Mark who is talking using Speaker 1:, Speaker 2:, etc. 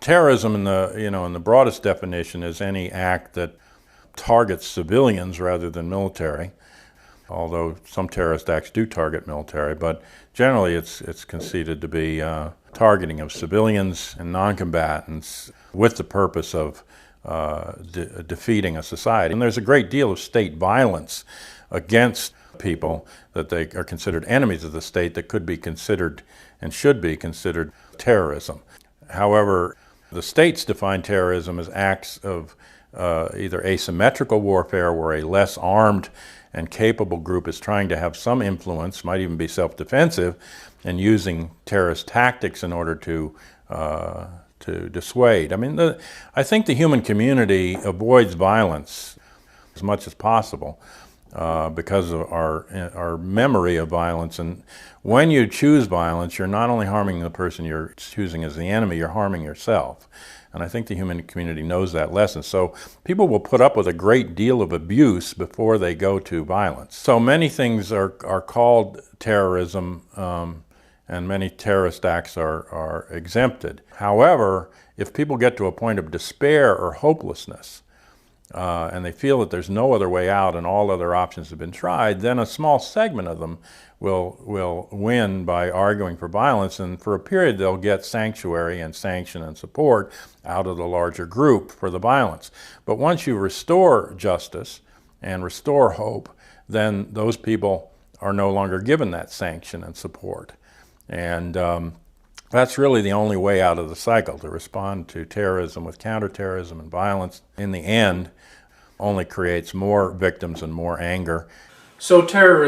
Speaker 1: Terrorism in the broadest definition is any act that targets civilians rather than military, although some terrorist acts do target military, but generally it's conceded to be targeting of civilians and non-combatants with the purpose of defeating a society. And there's a great deal of state violence against people that they are considered enemies of the state that could be considered and should be considered terrorism. However, the states define terrorism as acts of either asymmetrical warfare, where a less armed and capable group is trying to have some influence, might even be self-defensive, and using terrorist tactics in order to dissuade. I think the human community avoids violence as much as possible because of our memory of violence. And when you choose violence, you're not only harming the person you're choosing as the enemy, you're harming yourself. And I think the human community knows that lesson. So people will put up with a great deal of abuse before they go to violence. So many things are called terrorism, and many terrorist acts are exempted. However, if people get to a point of despair or hopelessness, and they feel that there's no other way out and all other options have been tried, then a small segment of them will win by arguing for violence, and for a period they'll get sanctuary and sanction and support out of the larger group for the violence. But once you restore justice and restore hope, then those people are no longer given that sanction and support. And that's really the only way out of the cycle. To respond to terrorism with counterterrorism and violence, in the end, only creates more victims and more anger.
Speaker 2: So terrorism